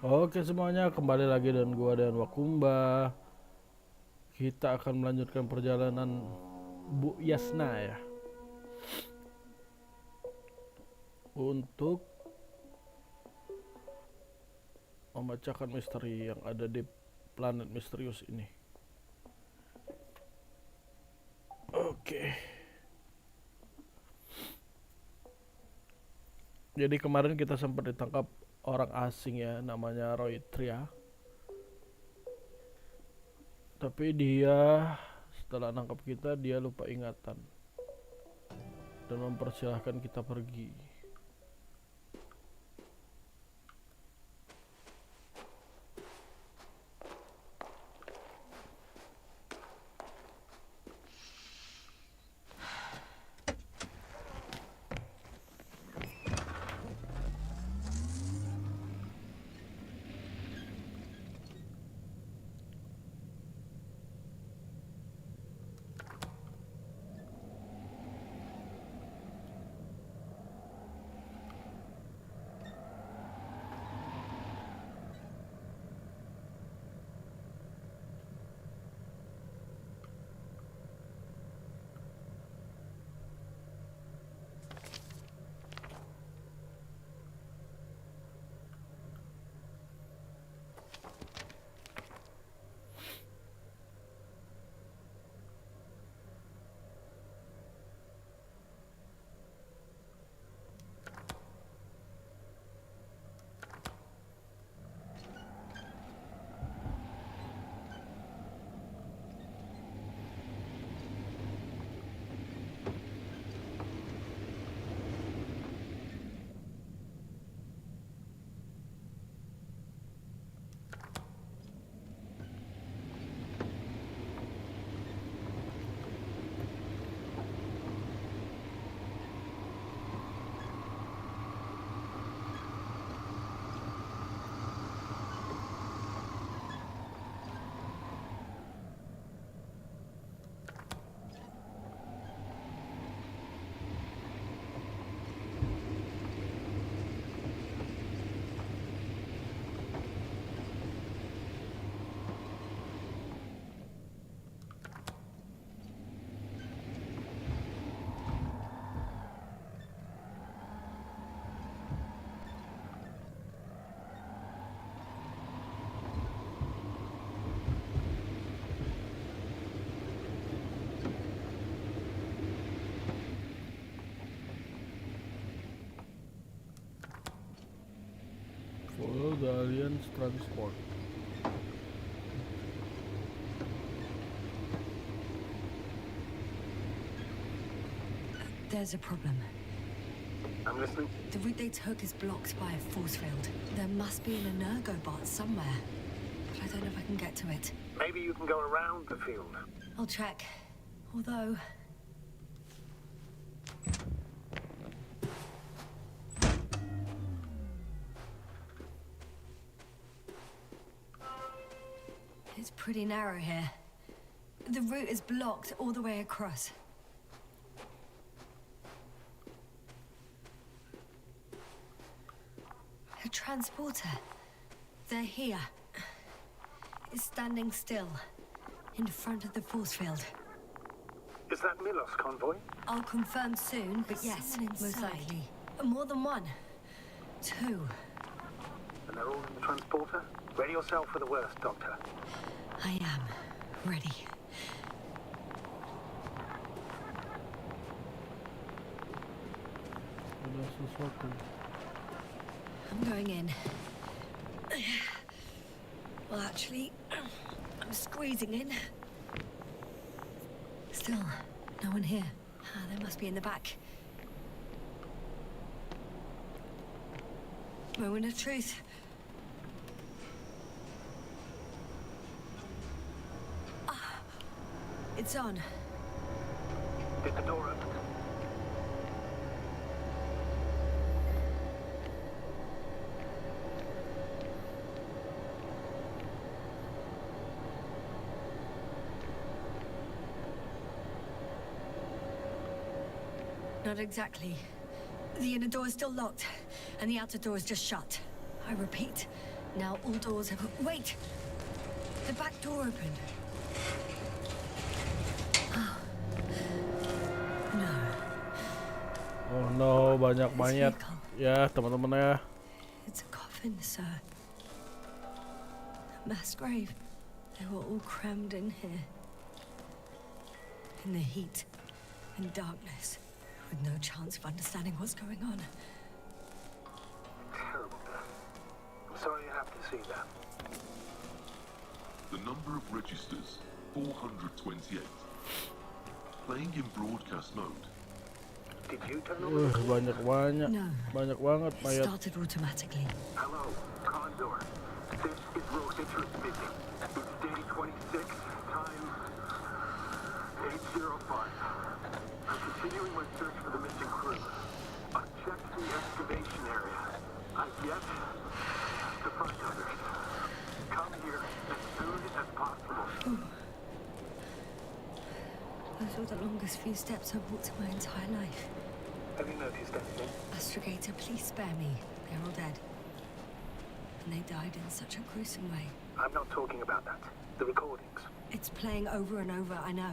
Oke semuanya, kembali lagi dengan gua dan Wakumba. Kita akan melanjutkan perjalanan Bu Yasna ya, untuk memecahkan misteri yang ada di planet Misterius ini. Oke. Jadi kemarin kita sempat ditangkap orang asing ya, namanya Roy Tria. Tapi dia setelah nangkap kita, dia lupa ingatan dan mempersilahkan kita pergi. Follow the Alliance transport. There's a problem. I'm listening. The route they took is blocked by a force field. There must be an energobot somewhere, but I don't know if I can get to it. Maybe you can go around the field. I'll check. Although... it's pretty narrow here. The route is blocked all the way across. A transporter. They're here. It's standing still, in front of the force field. Is that Milos convoy? I'll confirm soon, but yes, most likely. More than one. Two. And they're all in the transporter? Ready yourself for the worst, Doctor. I am ready. Ada sesuatu. I'm going in. Well, actually, I'm squeezing in. Still, no one here. They must be in the back. Moment of truth. It's on. Did the door open? Not exactly. The inner door is still locked, and the outer door is just shut. I repeat, Now all doors have... Wait! The back door opened. Oh. No. Oh no, banyak This mayat. vehicle. Ya, teman-teman ya. It's a coffin, sir. A mass grave. They were all crammed in here. In the heat and darkness, with no chance of understanding what's going on. Terrible. I'm sorry you have to see that. The number of registers, 428. Playing in broadcast mode. Did you turn over? Banyak No. banyak banget It mayat. started automatically. Hello, Condor. This is Rosetta speaking. It's day 26, time 8:05. I'm continuing my search for the missing crew. I've checked the excavation area. I've yet to find others. Come here as soon as possible. Those were the longest few steps I've walked in my entire life. Have you noticed anything? Astrogator, please spare me. They're all dead. And they died in such a gruesome way. I'm not talking about that. The recordings. It's playing over and over, I know.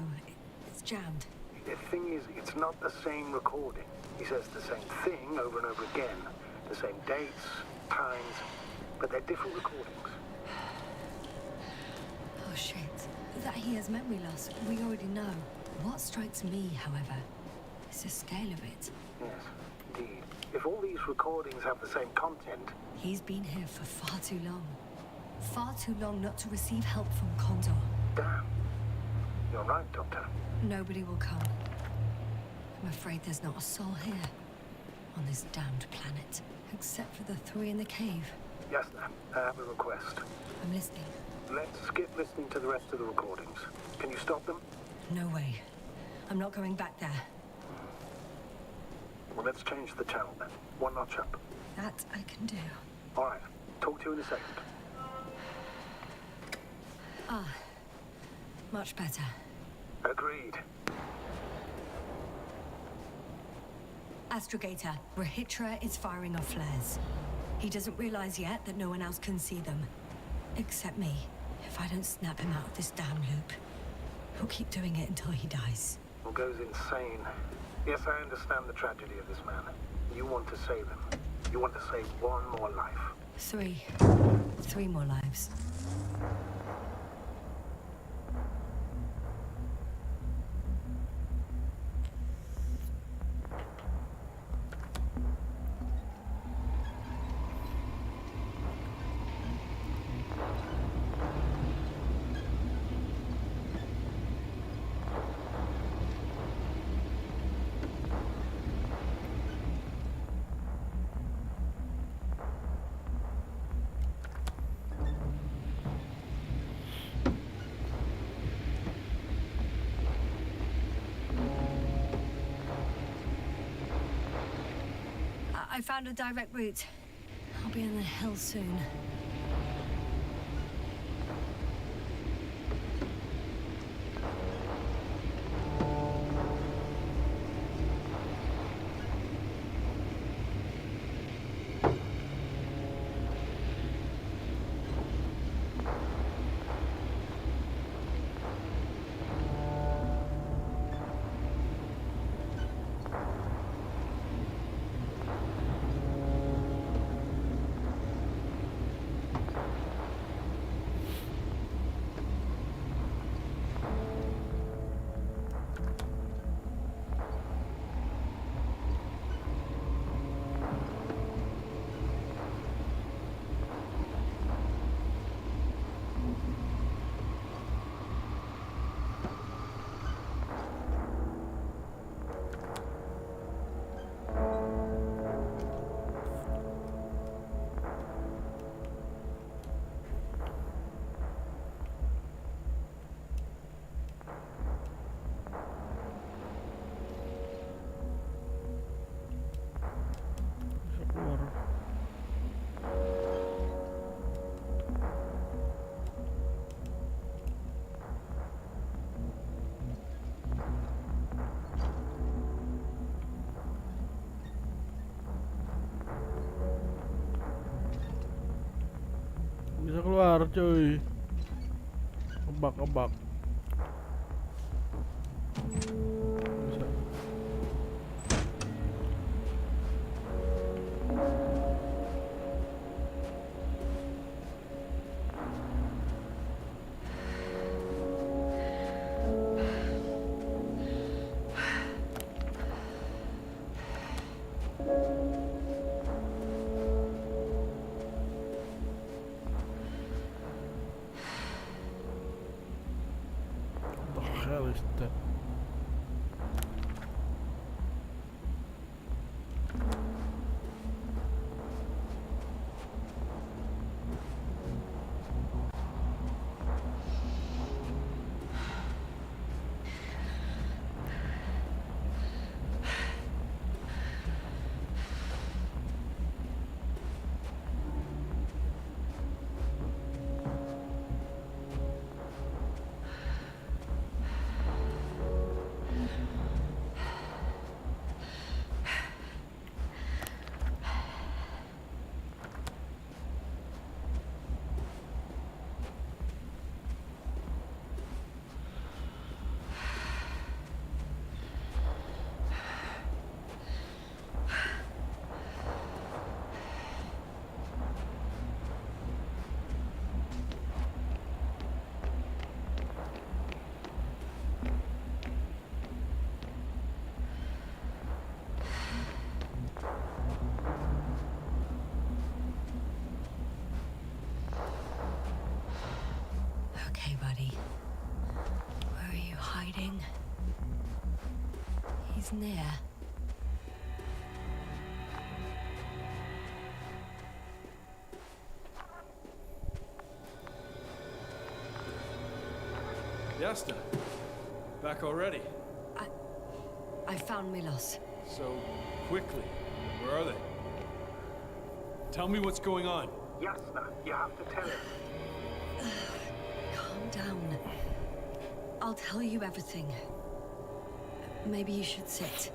It's jammed. The thing is, it's not the same recording. He says the same thing over and over again. The same dates, times, but they're different recordings. Oh shit. That he has memory loss, we already know. What strikes me, however, is the scale of it. Yes, indeed. If all these recordings have the same content, He's been here for far too long. Far too long not to receive help from Condor. damn. You're right, Doctor. Nobody will come. I'm afraid there's not a soul here. On this damned planet. Except for the three in the cave. Yes, ma'am. I have a request. I'm listening. Let's skip listening to the rest of the recordings. Can you stop them? No way. I'm not going back there. Well, let's change the channel then. One notch up. That I can do. All right. Talk to you in a second. Ah. Much better. Agreed. Astrogator, Rahitra is firing off flares. He doesn't realize yet that no one else can see them. Except me. If I don't snap him out of this damn loop, he'll keep doing it until he dies. Or goes insane. Yes, I understand the tragedy of this man. You want to save him. You want to save one more life. Three more lives. I found a direct route. I'll be in the hill soon. kelar cuy. Kebak. Bisa. What the hell is that? Okay, buddy. Where are you hiding? He's near. Yasha, back already. I found Milos. So quickly. Where are they? Tell me what's going on. Yasha, you have to tell him. Calm down. I'll tell you everything. Maybe you should sit.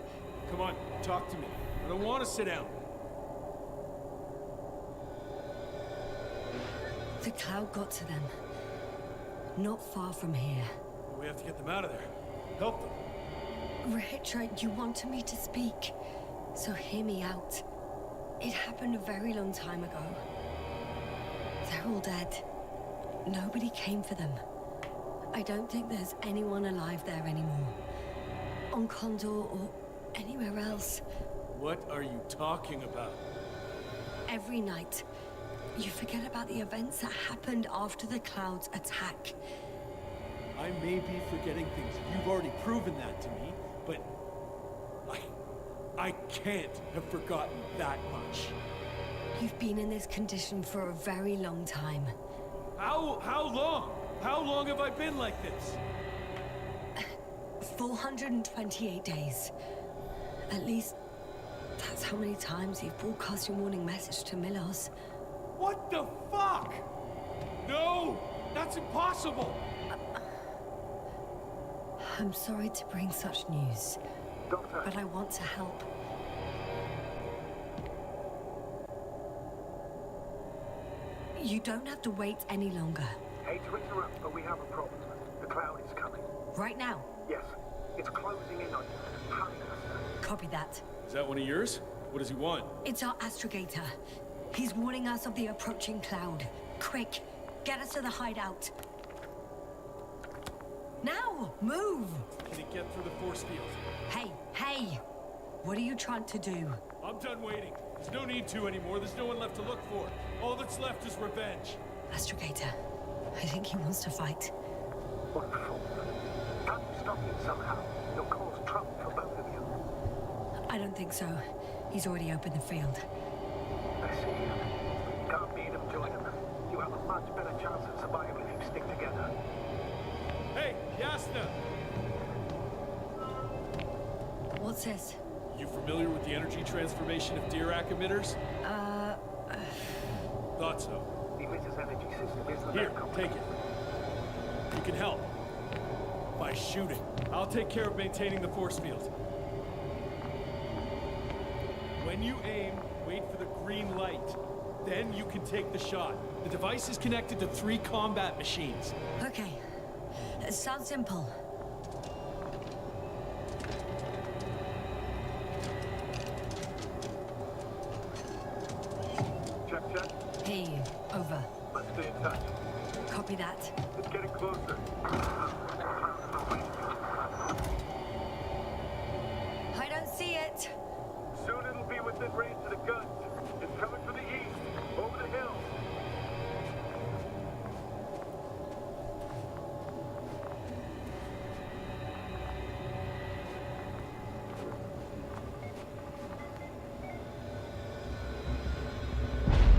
Come on, talk to me. I don't want to sit down. The cloud got to them. Not far from here. We have to get them out of there. Help them. Richard, you wanted me to speak, so hear me out. It happened a very long time ago. They're all dead. Nobody came for them. I don't think there's anyone alive there anymore. On Condor or anywhere else. What are you talking about? Every night, you forget about the events that happened after the Cloud's attack. I may be forgetting things. You've already proven that to me, but I can't have forgotten that much. You've been in this condition for a very long time. How long? How long have I been like this? 428 days. At least, that's how many times you've broadcast your morning message to Milos. What the fuck? No! That's impossible! I'm sorry to bring such news, Doctor, but I want to help. You don't have to wait any longer. hate to interrupt, but we have a problem. The cloud is coming. Right now. Yes, it's closing in on you. Hurry, Yasha. Copy that. Is that one of yours? What does he want? It's our astrogator. He's warning us of the approaching cloud. Quick, get us to the hideout. Now, move! Can he get through the force field? Hey! What are you trying to do? I'm done waiting. There's no need to anymore. There's no one left to look for. All that's left is revenge. Astrogator, I think he wants to fight. What a fool. Can't you stop him somehow? You'll cause trouble for both of you. I don't think so. He's already opened the field. I see. Can't beat him, join him. You have a much better chance of survival if you stick together. Hey, Yasha! What's this? You familiar with the energy transformation of Dirac emitters? Thought so. The emitter's energy system isn't Here, that complex. take it. You can help. By shooting. I'll take care of maintaining the force field. When you aim, wait for the green light. Then you can take the shot. The device is connected to 3 combat machines. Okay. It sounds simple. Check. Hear you. Over. Let's stay in touch. Copy that. It's getting closer. I don't see it. Soon it'll be within range of the guns. It's coming from the east, over the hill.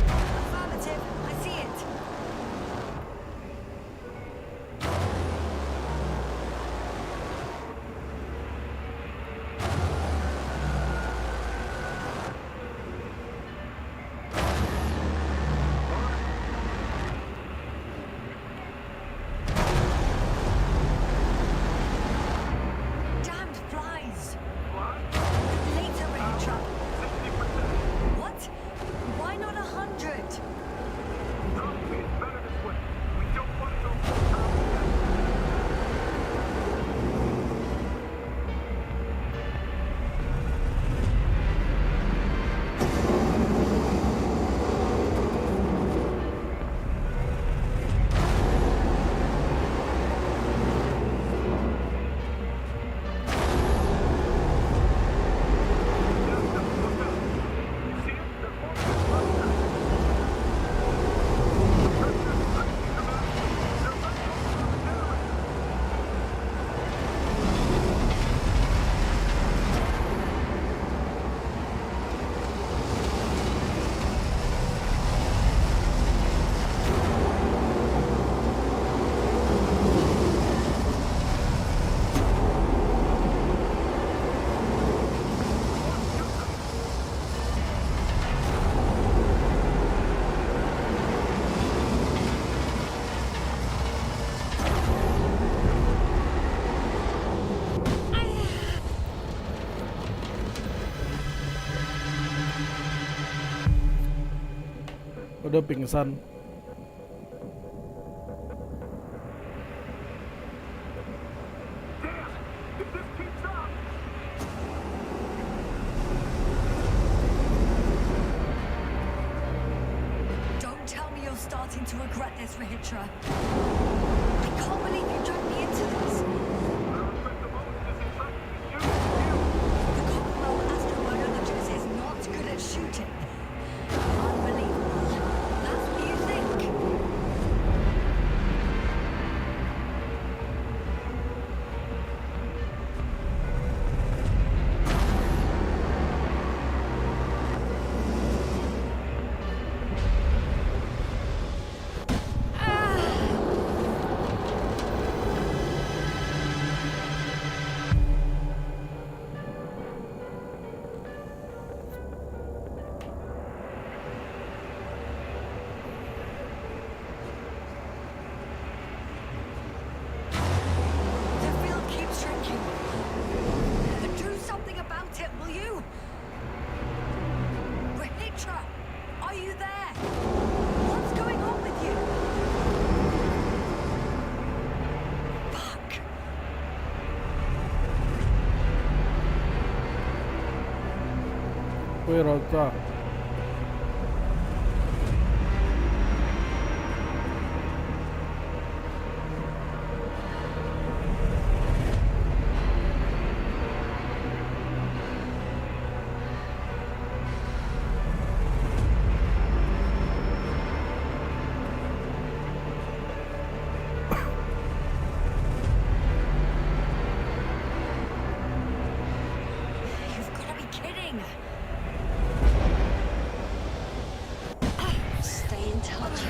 Affirmative. I see it. Damned flies. Later, Rachel. 60%. What? Why not 100? Trust me, it's better this way. We don't want to go full power yet. Udah pingsan. If this keeps up, Don't tell me you're starting to regret this, Rahitra. I can't believe you dragged me into this. I respect the most is excited to shoot you. The Commonwealth astrobiologist is not good at shooting. Unbelievable. That's what you think. The field keeps shrinking. Do something about it, will you? Rahitra, are you there? What's going on with you? Fuck. Woi Roca. You've got to be kidding. Stay in touch.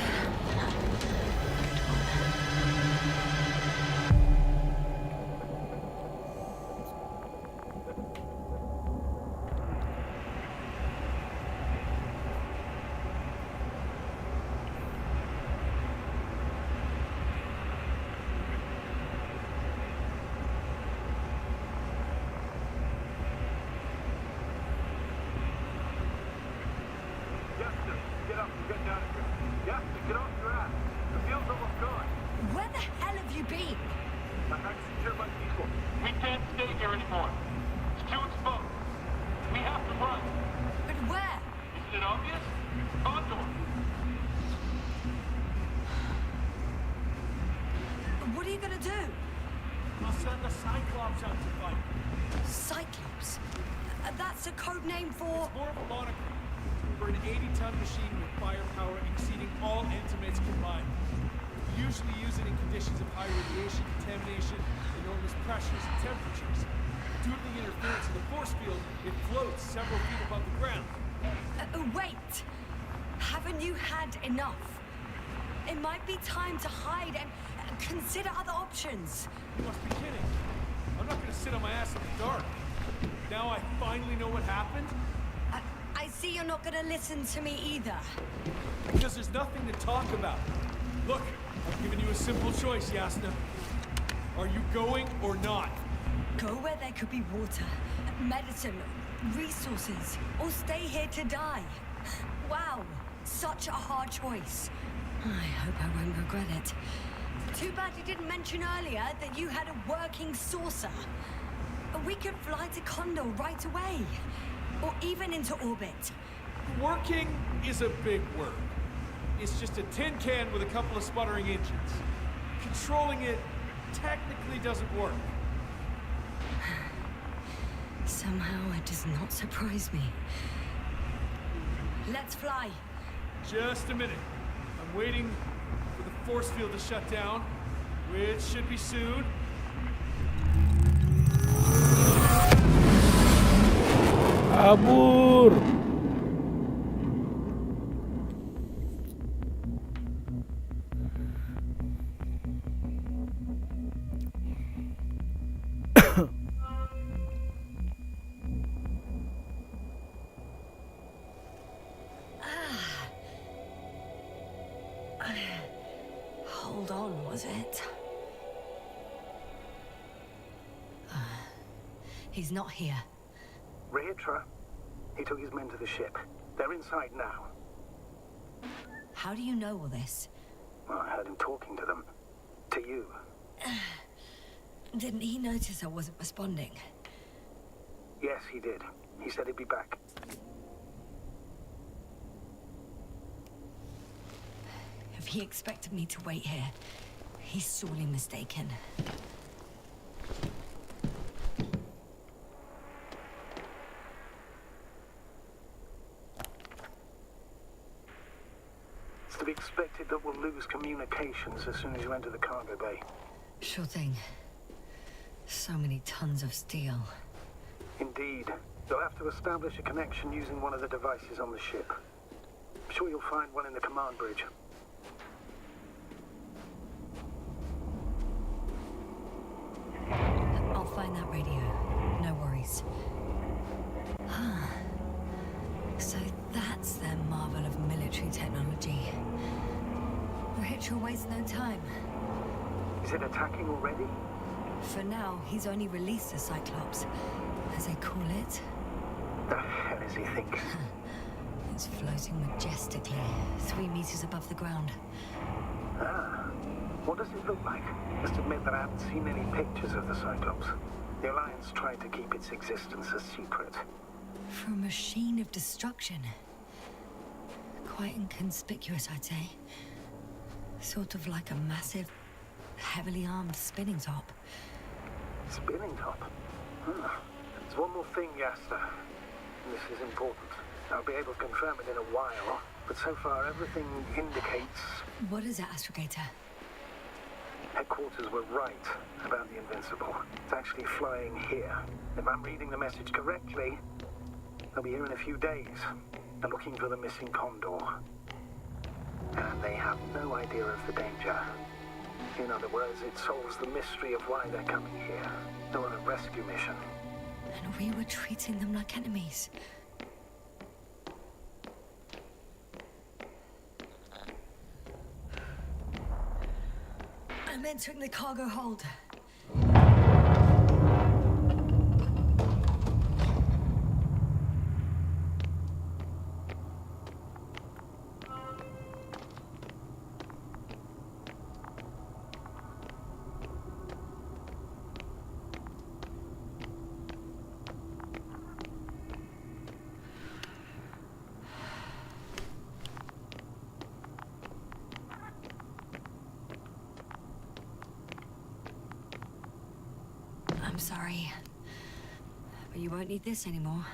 That's a code name for... It's more of a moniker. We're an 80-ton machine with firepower exceeding all intimates combined. We usually use it in conditions of high radiation contamination, enormous pressures and temperatures. Due to the interference of the force field, it floats several feet above the ground. Wait! Haven't you had enough? It might be time to hide and consider other options. You must be kidding. I'm not gonna sit on my ass in the dark. Now I finally know what happened? I see you're not gonna listen to me either. Because there's nothing to talk about. Look, I've given you a simple choice, Yasna. Are you going or not? Go where there could be water, medicine, resources, or stay here to die. Wow, such a hard choice. I hope I won't regret it. Too bad you didn't mention earlier that you had a working saucer. We could fly to Condor right away. Or even into orbit. Working is a big word. It's just a tin can with a couple of sputtering engines. Controlling it technically doesn't work. Somehow it does not surprise me. Let's fly. Just a minute. I'm waiting for the force field to shut down, which should be soon. Kabur. Hold on, was it? He's not here. Ritra, he took his men to the ship. They're inside now. How do you know all this? Well, I heard him talking to them. To you. Didn't he notice I wasn't responding? Yes, he did. He said he'd be back. If he expected me to wait here, he's sorely mistaken. It's to be expected that we'll lose communications as soon as you enter the cargo bay. Sure thing. So many tons of steel. Indeed. You'll have to establish a connection using one of the devices on the ship. I'm sure you'll find one in the command bridge. I'll find that radio. No worries. So that's their marvel of military technology. Ritual wastes no time. Is it attacking already? For now, he's only released a Cyclops, as they call it. The hell is he thinking? It's floating majestically, 3 meters above the ground. Ah. What does it look like? Must admit that I haven't seen any pictures of the Cyclops. The Alliance tried to keep its existence a secret. For a machine of destruction. Quite inconspicuous, I'd say. Sort of like a massive, heavily armed spinning top. Spinning top? There's one more thing, Yasha. This is important. I'll be able to confirm it in a while, but so far everything indicates... What is it, Astrogator? Headquarters were right about the Invincible. It's actually flying here. If I'm reading the message correctly, they'll be here in a few days. They're looking for the missing Condor. And they have no idea of the danger. In other words, it solves the mystery of why they're coming here. They're on a rescue mission. And we were treating them like enemies. I'm entering the cargo hold. I'm sorry, but you won't need this anymore.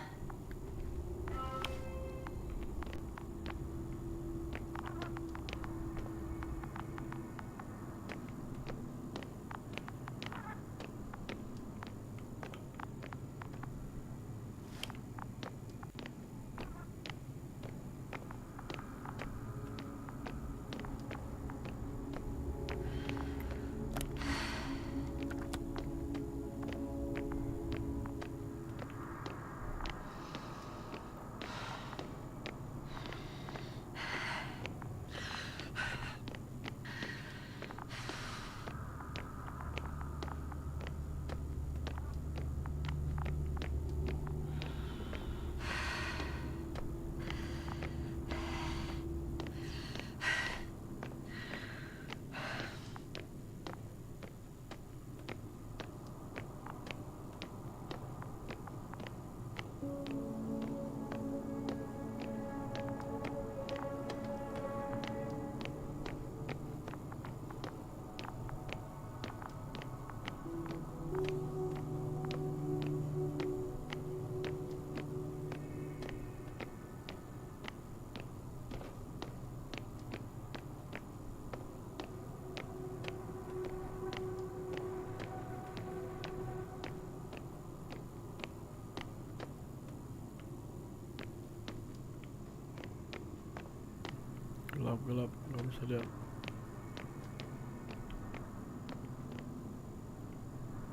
gelap nggak bisa lihat.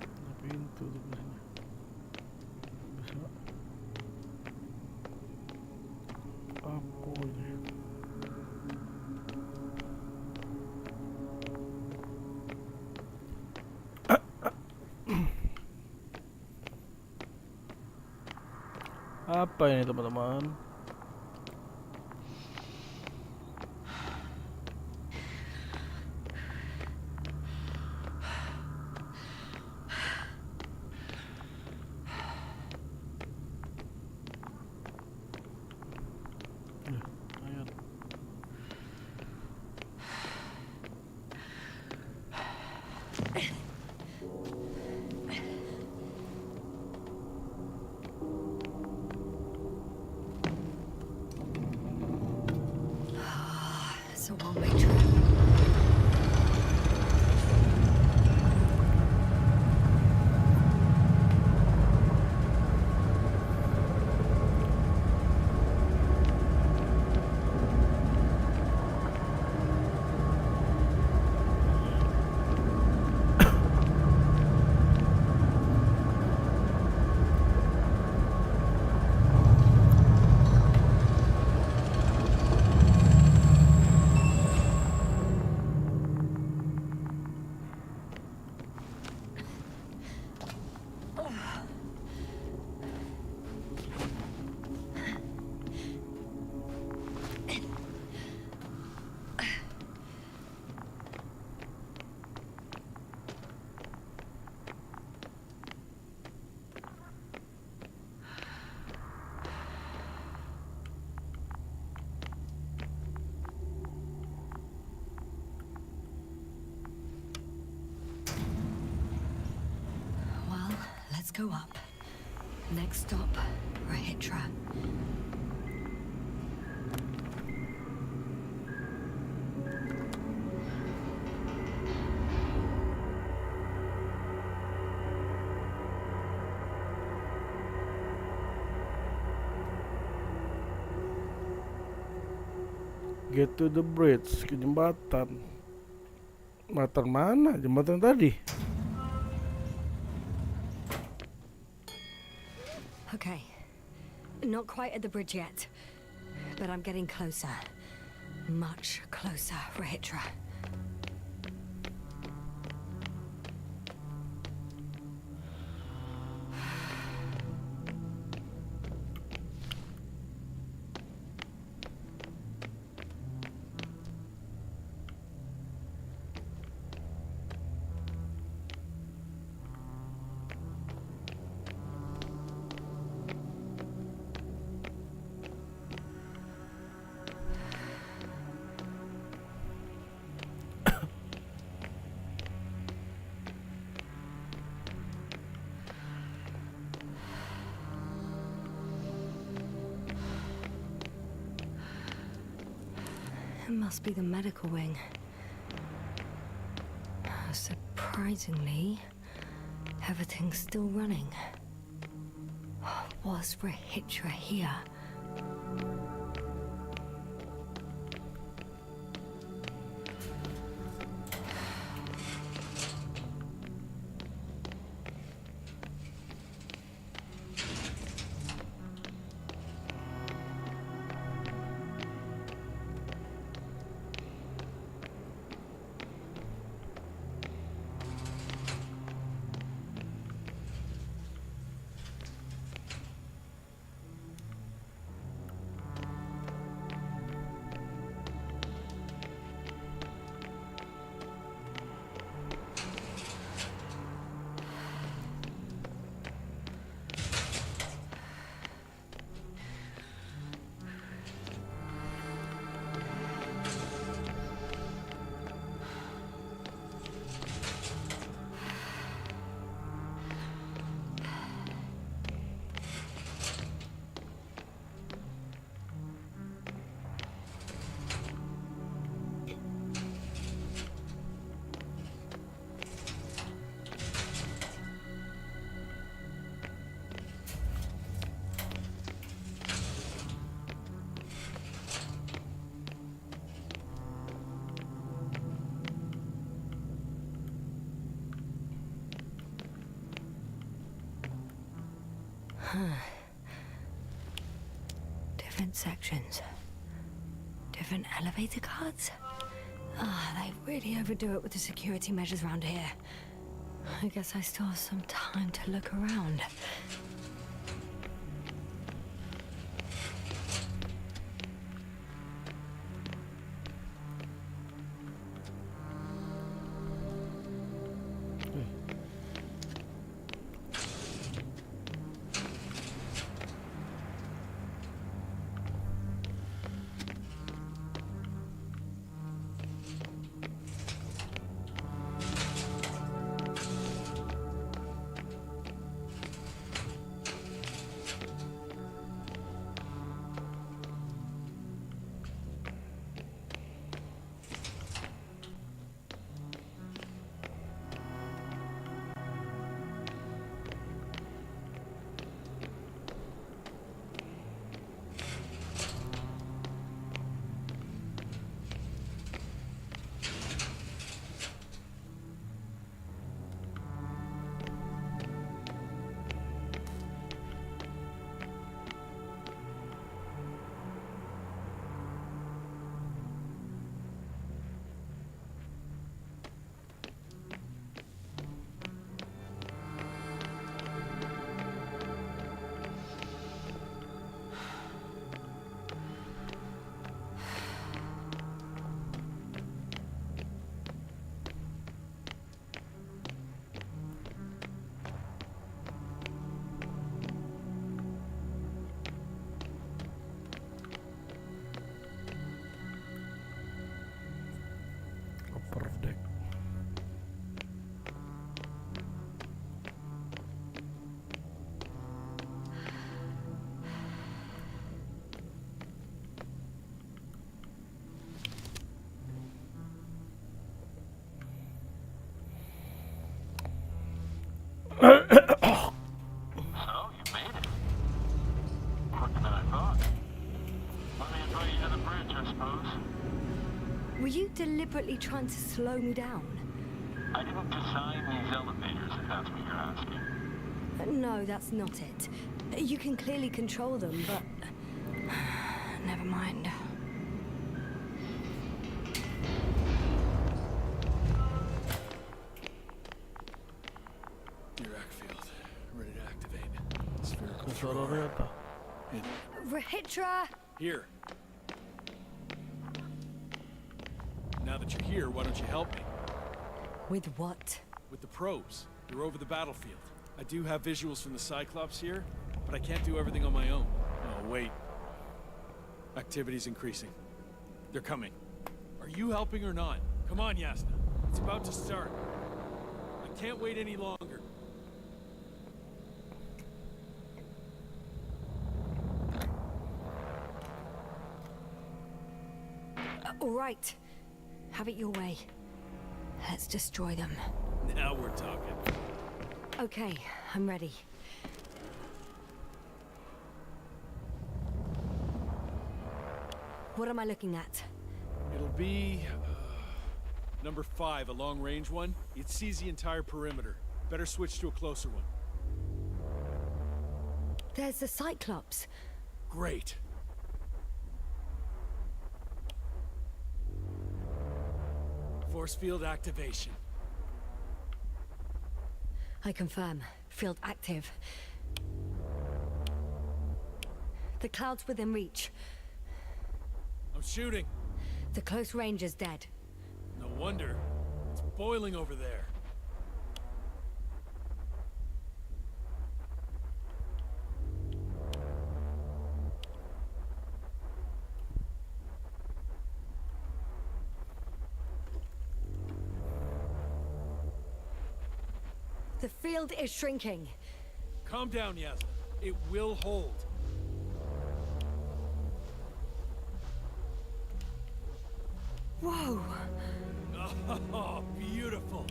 Ada pintu tuh di sini. Bisa. Apa ini? Apa ini teman-teman? Ayat. It's a one-way trip. Well, let's go up. Next stop, Rahitra. Get to the bridge, ke jembatan. Jembatan mana? Jembatan tadi. Okay. Not quite at the bridge yet, but I'm getting closer. Much closer, Rahitra. It must be the medical wing. Surprisingly, everything's still running. Was Rahitra here? Different sections. Different elevator cards? They really overdo it with the security measures around here. I guess I still have some time to look around. Upper deck. So, you made it. Quicker than I thought. Let me invite you to the bridge, I suppose. Were you deliberately trying to slow me down? I didn't design these elevators, if that's what you're asking. No, that's not it. You can clearly control them, but... Never mind. Iraq field. Ready to activate. Spherical Suara thrower. apa? Rahitra! Here. Now that you're here, why don't you help me? With what? With the probes. You're over the battlefield. I do have visuals from the Cyclops here, but I can't do everything on my own. Oh, wait. Activity's increasing. They're coming. Are you helping or not? Come on, Yasha. It's about to start. I can't wait any longer. All right. Have it your way. Let's destroy them. Now we're talking. Okay, I'm ready. What am I looking at? It'll be... number 5, a long-range one. It sees the entire perimeter. Better switch to a closer one. There's the Cyclops. Great. Force field activation. I confirm. Field active. The cloud's within reach. I'm shooting. The close range is dead. No wonder. It's boiling over there. The field is shrinking. Calm down, Yasha. It will hold. Whoa! Oh, beautiful.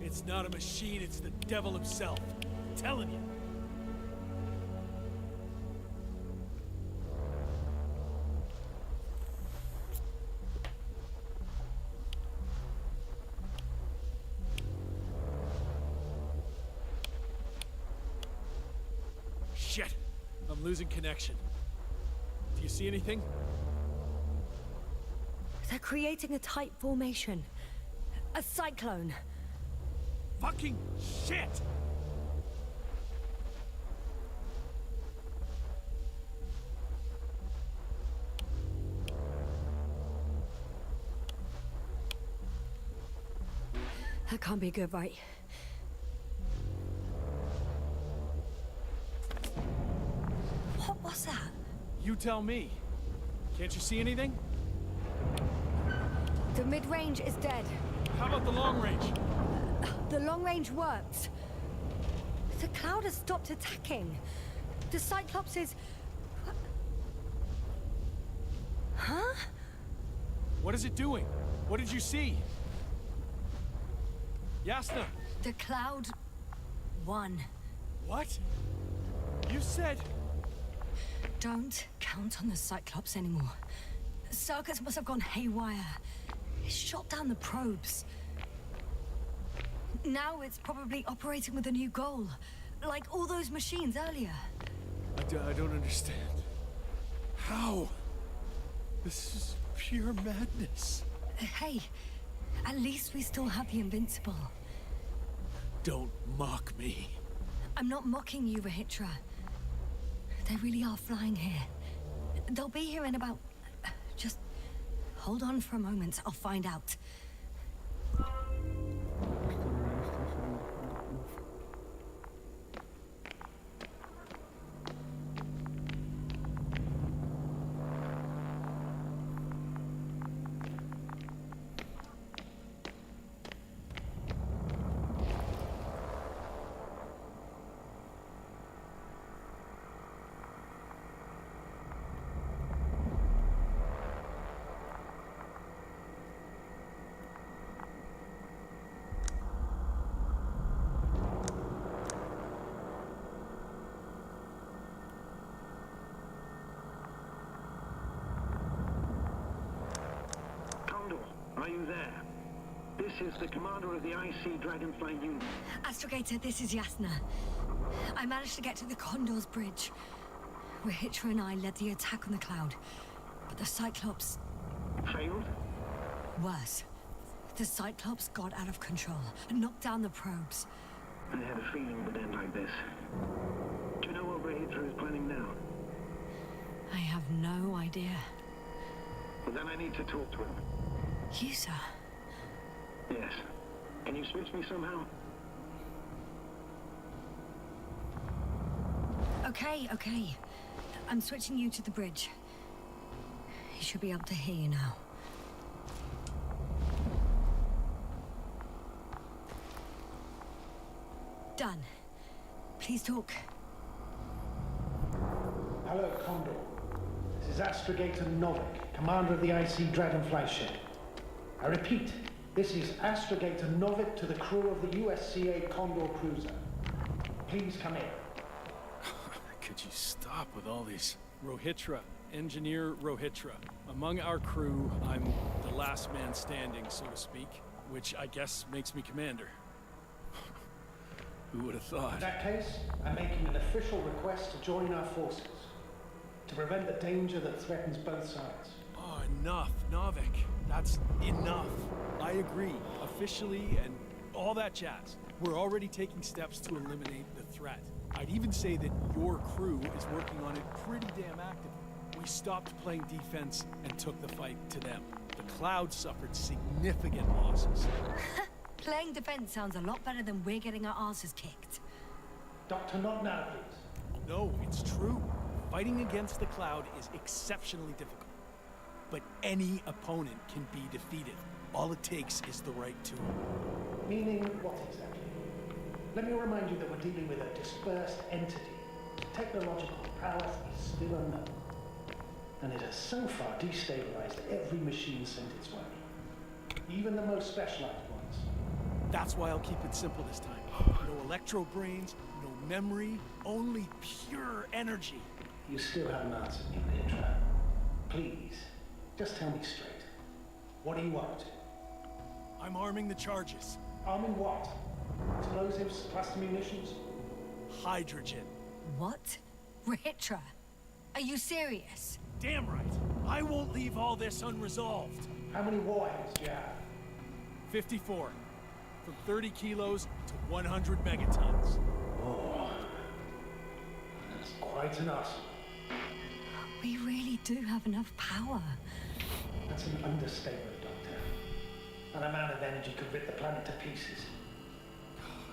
It's not a machine, it's the devil himself. I'm telling you. I'm losing connection. Do you see anything? They're creating a tight formation. A cyclone. Fucking shit! That can't be good, right? What was that? You tell me. Can't you see anything? The mid-range is dead. How about the long range? The long range works. The cloud has stopped attacking. The Cyclops is... Huh? What is it doing? What did you see? Yasna! The cloud won. What? You said... Don't count on the Cyclops anymore. Circus must have gone haywire. It shot down the probes. Now it's probably operating with a new goal. Like all those machines earlier. I don't understand. How? This is pure madness. Hey, at least we still have the Invincible. Don't mock me. I'm not mocking you, Rahitra. They really are flying here. They'll be here in about... Just hold on for a moment. I'll find out. Are you there? This is the commander of the IC Dragonfly Unit. Astrogator, this is Yasna. I managed to get to the Condor's bridge. Rahitra and I led the attack on the cloud. But the Cyclops... Failed? Worse. The Cyclops got out of control and knocked down the probes. I had a feeling it would end like this. Do you know what Rahitra is planning now? I have no idea. Well, then I need to talk to him. You, sir? Yes. Can you switch me somehow? Okay. I'm switching you to the bridge. He should be able to hear you now. Done. Please talk. Hello, Condor. This is Astrogator Novik, commander of the IC Dragonfly ship. I repeat, this is Astrogator Novik to the crew of the USCA Condor cruiser. Please come in. Could you stop with all these? Rohitra, Engineer Rohitra. Among our crew, I'm the last man standing, so to speak, which I guess makes me commander. Who would have In thought? that case, I'm making an official request to join our forces, to prevent the danger that threatens both sides. Oh, enough, Novik. That's enough. I agree, officially, and all that jazz. We're already taking steps to eliminate the threat. I'd even say that your crew is working on it pretty damn actively. We stopped playing defense and took the fight to them. The Cloud suffered significant losses. Playing defense sounds a lot better than we're getting our asses kicked. Doctor, not now, please. No, it's true. Fighting against the Cloud is exceptionally difficult. But any opponent can be defeated. All it takes is the right tool. Meaning what exactly? Let me remind you that we're dealing with a dispersed entity. Technological prowess is still unknown. And it has so far destabilized every machine sent its way. Even the most specialized ones. That's why I'll keep it simple this time. No electro brains, no memory, only pure energy. You still haven't answered me, Petra. Please, just tell me straight. What are you up to? I'm arming the charges. Arming what? Explosives, cluster munitions? Hydrogen. What? Rahitra, are you serious? Damn right. I won't leave all this unresolved. How many warheads do you have? 54. From 30 kilos to 100 megatons. Oh, that's quite an arsenal. We really do have enough power. That's an understatement, Doctor. An amount of energy could rip the planet to pieces.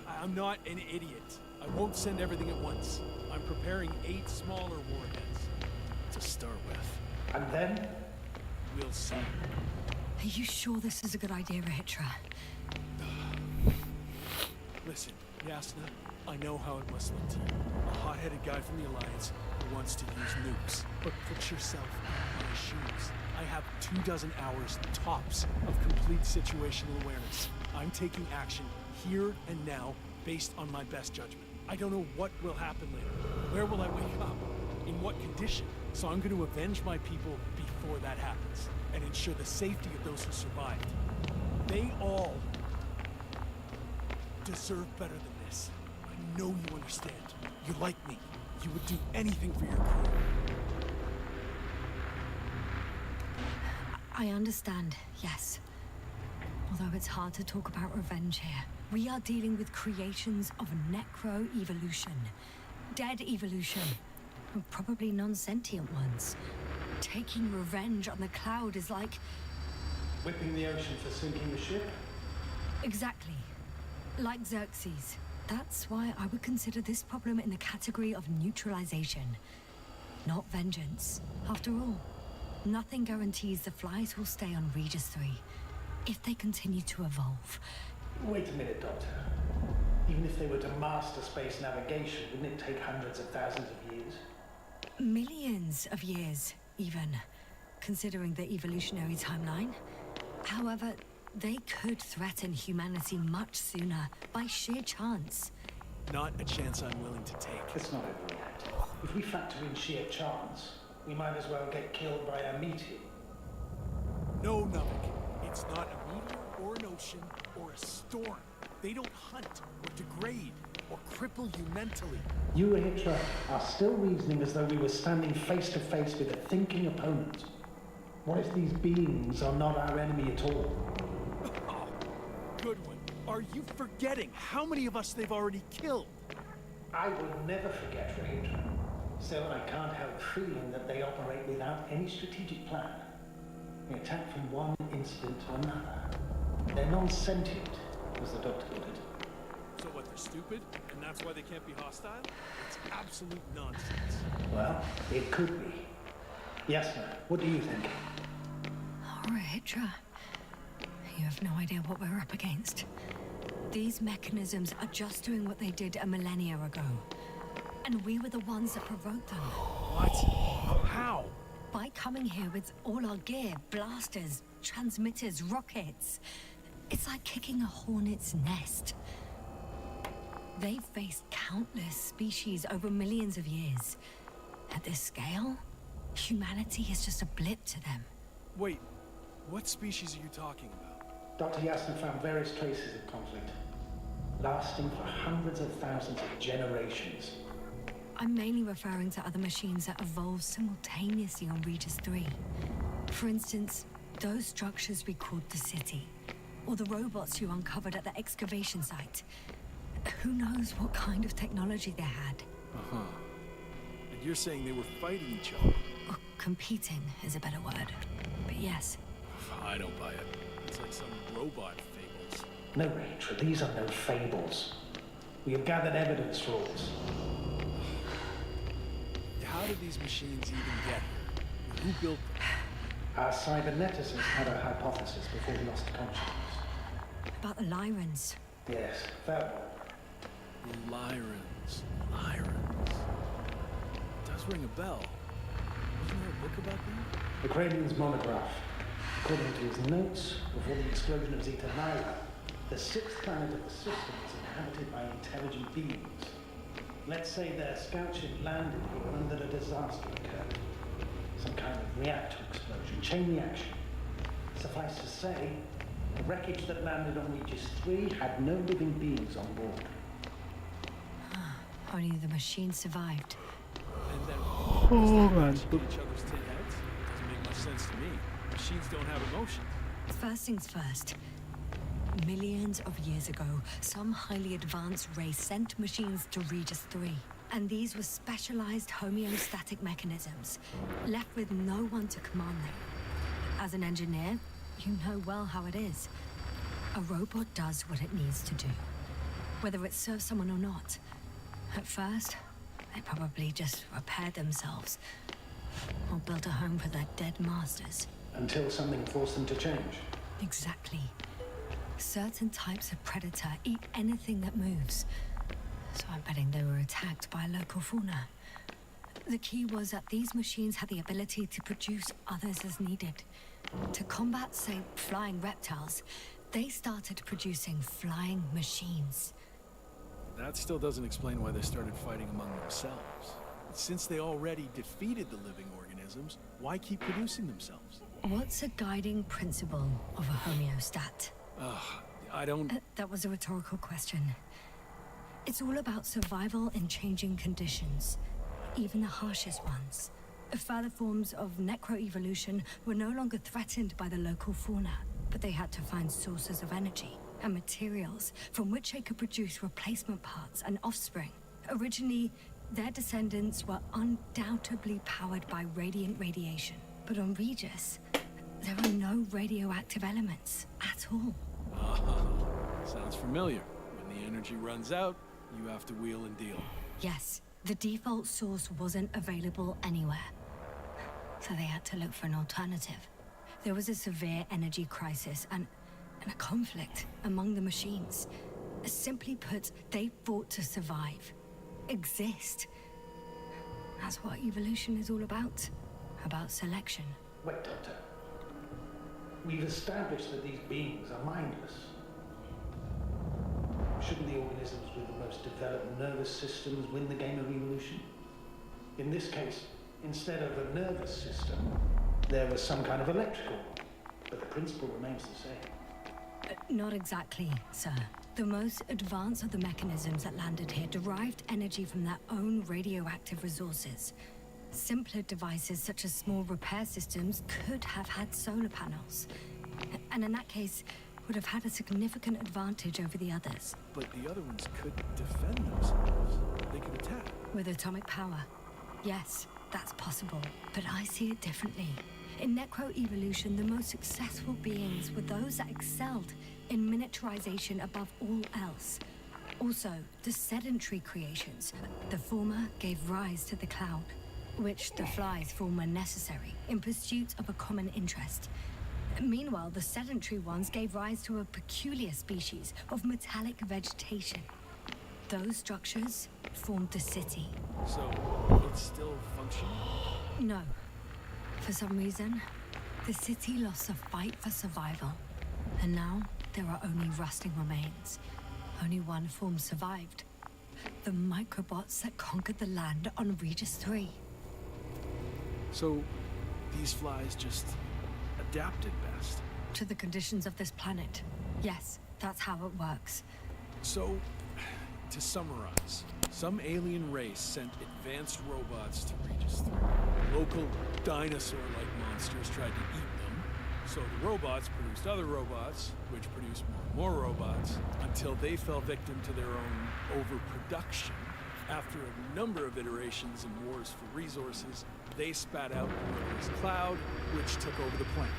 I'm not an idiot. I won't send everything at once. I'm preparing 8 smaller warheads to start with. And then? We'll see. Are you sure this is a good idea, Rahitra? Listen, Yasna, I know how it must look to you. A hot-headed guy from the Alliance who wants to use nukes. But put yourself in my shoes. I have 24 hours tops of complete situational awareness. I'm taking action here and now based on my best judgment. I don't know what will happen later. Where will I wake up? In what condition? So I'm going to avenge my people before that happens and ensure the safety of those who survived. They all deserve better than this. I know you understand. You like me. You would do anything for your crew. I understand, yes. Although it's hard to talk about revenge here. We are dealing with creations of necro-evolution. Dead evolution. And probably non-sentient ones. Taking revenge on the cloud is like... Whipping the ocean for sinking the ship? Exactly. Like Xerxes. That's why I would consider this problem in the category of neutralization. Not vengeance. After all, nothing guarantees the flies will stay on Regis 3 if they continue to evolve. Wait a minute, Doctor. Even if they were to master space navigation, wouldn't it take hundreds of thousands of years? Millions of years, even, considering the evolutionary timeline. However, they could threaten humanity much sooner, by sheer chance. Not a chance I'm willing to take. Let's not overreact. If we factor in sheer chance, we might as well get killed by a meteor. No, Nubik. It's not a meteor or an ocean or a storm. They don't hunt or degrade or cripple you mentally. You, Rahitra, are still reasoning as though we were standing face to face with a thinking opponent. What if these beings are not our enemy at all? Oh, good one. Are you forgetting how many of us they've already killed? I will never forget, Rahitra. Still, I can't help feeling that they operate without any strategic plan. They attack from one incident to another. They're non-sentient, as the doctor put it. So what, they're stupid? And that's why they can't be hostile? It's absolute nonsense. Well, it could be. Yasna, what do you think? Rahitra, you have no idea what we're up against. These mechanisms are just doing what they did a millennia ago. And we were the ones that provoked them. What? How? By coming here with all our gear, blasters, transmitters, rockets. It's like kicking a hornet's nest. They've faced countless species over millions of years. At this scale, humanity is just a blip to them. Wait, what species are you talking about? Dr. Yasna found various traces of conflict, lasting for hundreds of thousands of generations. I'm mainly referring to other machines that evolved simultaneously on Regis 3. For instance, those structures we called the city, or the robots you uncovered at the excavation site. Who knows what kind of technology they had? Uh-huh. And you're saying they were fighting each other? Or competing is a better word. But yes. I don't buy it. It's like some robot fables. No, Rachel, these are no fables. We have gathered evidence for all this. How did these machines even get here? Who built them? Our cyberneticist had a hypothesis before he lost consciousness. About the Lyrans. Yes, that one. Lyrans. Does ring a bell. Wasn't there a book about them? The Cranian's monograph. According to his notes, before the explosion of Zeta Nyla, the 6th planet of the system was inhabited by intelligent beings. Let's say their scout ship landed here and that a disaster occurred. Some kind of reactor explosion, chain reaction. Suffice to say, the wreckage that landed on Regis 3 had no living beings on board. Only the machine survived. And Oh, punching ngantuk. each other's tin heads? Doesn't make much sense to me. Machines don't have emotion. First things first. Millions of years ago, some highly advanced race sent machines to Regis 3. And these were specialized homeostatic mechanisms, left with no one to command them. As an engineer, you know well how it is. A robot does what it needs to do, whether it serves someone or not. At first, they probably just repaired themselves, or built a home for their dead masters. Until something forced them to change. Exactly. Certain types of predator eat anything that moves. So I'm betting they were attacked by a local fauna. The key was that these machines had the ability to produce others as needed. To combat, say, flying reptiles, they started producing flying machines. That still doesn't explain why they started fighting among themselves. Since they already defeated the living organisms, why keep producing themselves? What's a guiding principle of a homeostat? I don't... That was a rhetorical question. It's all about survival in changing conditions, even the harshest ones. Further forms of necroevolution were no longer threatened by the local fauna, but they had to find sources of energy and materials from which they could produce replacement parts and offspring. Originally, their descendants were undoubtedly powered by radiant radiation. But on Regis, there are no radioactive elements at all. Sounds familiar. When the energy runs out, you have to wheel and deal. Yes, the default source wasn't available anywhere. So they had to look for an alternative. There was a severe energy crisis and a conflict among the machines. Simply put, they fought to survive. Exist. That's what evolution is all about. About selection. Wait, Doctor. We've established that these beings are mindless. Shouldn't the organisms with the most developed nervous systems win the game of evolution? In this case, instead of a nervous system, there was some kind of electrical one, but the principle remains the same. Not exactly, sir. The most advanced of the mechanisms that landed here derived energy from their own radioactive resources. Simpler devices such as small repair systems could have had solar panels. And in that case, would have had a significant advantage over the others. But the other ones could defend themselves. They could attack. With atomic power. Yes, that's possible. But I see it differently. In necroevolution, the most successful beings were those that excelled in miniaturization above all else. Also, the sedentary creations. The former gave rise to the cloud, which the flies form when necessary, in pursuit of a common interest. Meanwhile, the sedentary ones gave rise to a peculiar species of metallic vegetation. Those structures formed the city. So, it's still functioning? No. For some reason, the city lost the fight for survival. And now, there are only rusting remains. Only one form survived. The microbots that conquered the land on Regis 3. So, these flies just adapted best. To the conditions of this planet. Yes, that's how it works. So, to summarize, some alien race sent advanced robots to Regis 3. Local dinosaur-like monsters tried to eat them, so the robots produced other robots, which produced more and more robots, until they fell victim to their own overproduction. After a number of iterations and wars for resources, they spat out a murderous cloud, which took over the planet.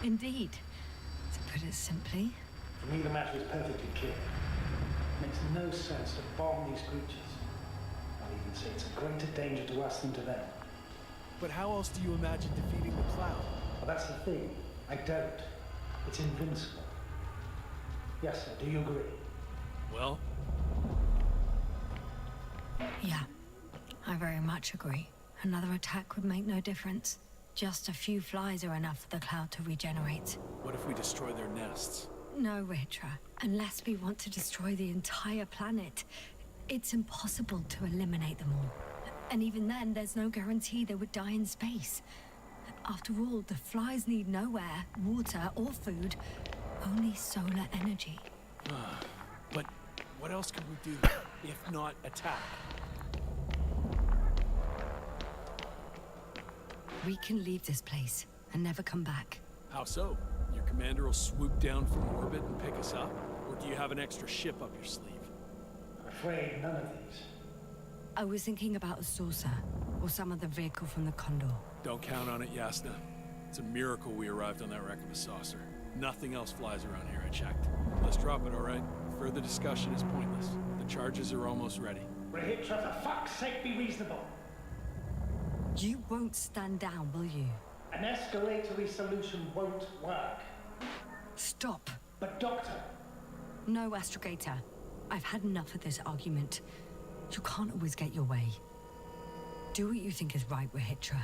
Indeed. To put it simply, For me, the matter is perfectly clear. It makes no sense to bomb these creatures. I'll even say it's a greater danger to us than to them. But how else do you imagine defeating the cloud? Well, that's the thing. I don't. It's invincible. Yes, sir. Do you agree? Well, yeah, I very much agree. Another attack would make no difference. Just a few flies are enough for the cloud to regenerate. what if we destroy their nests? No, Ritra. Unless we want to destroy the entire planet, it's impossible to eliminate them all. And even then, there's no guarantee they would die in space. After all, the flies need no air, water, or food, only solar energy. But what else could we do, if not attack? We can leave this place and never come back. How so? Your commander will swoop down from orbit and pick us up? Or do you have an extra ship up your sleeve? I'm afraid none of these. I was thinking about a saucer or some other vehicle from the Condor. Don't count on it, Yasna. It's a miracle we arrived on that wreck of a saucer. Nothing else flies around here, I checked. Let's drop it, all right? Further discussion is pointless. The charges are almost ready. Rahitra, for fuck's sake, be reasonable. You won't stand down, will you? An escalatory solution won't work. Stop. But Doctor, No, Astrogator. I've had enough of this argument. You can't always get your way. Do what you think is right, Rahitra.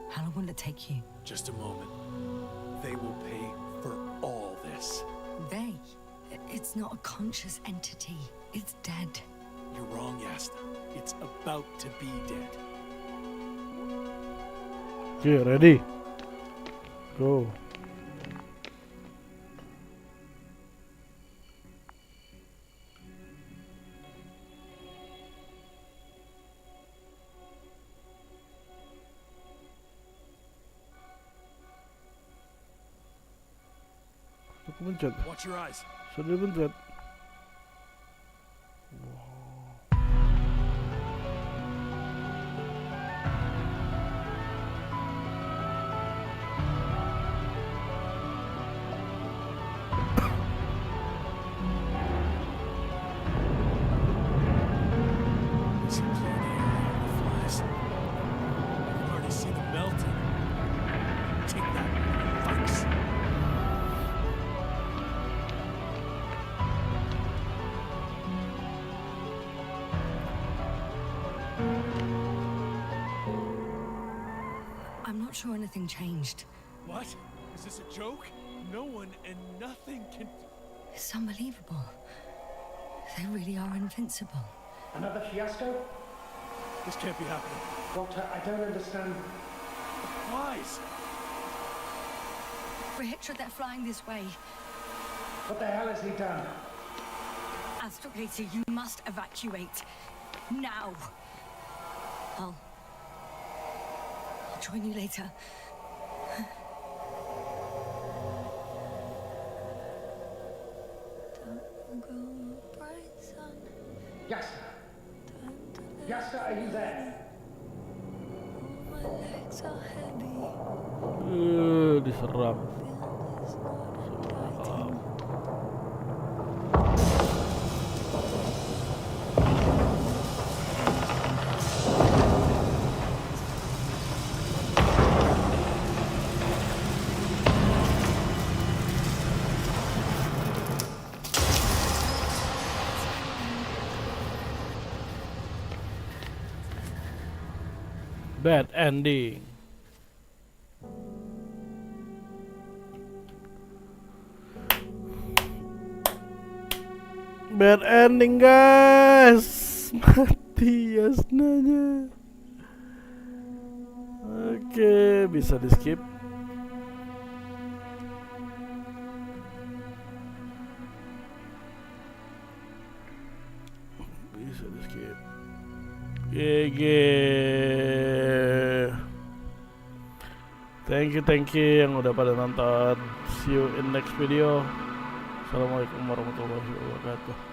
How long will it take you? Just a moment. They will pay for all this. They? It's not a conscious entity. It's dead. You're wrong, Yasna. It's about to be dead. Okay, ready? Go. Aku pencet. Watch your eyes. Sudah pencet. Listen to the air out of the flies. I can already see them melting. Take that, fucks. I'm not sure anything changed. What? Is this a joke? No one and nothing can... It's unbelievable. They really are invincible. another fiasco? This can't be happening. Doctor, I don't understand. Flies! Rahitra, they're flying this way. What the hell has he done? Astrogator, you must evacuate. Now. I'll join you later. Yasha! Yasha, are you there? Diserap. Bad ending. Bad ending, guys. Mati Yasnanya. Oke, bisa di skip. Bisa di skip. GG. Thank you yang udah pada nonton. See you in next video. Assalamualaikum warahmatullahi wabarakatuh.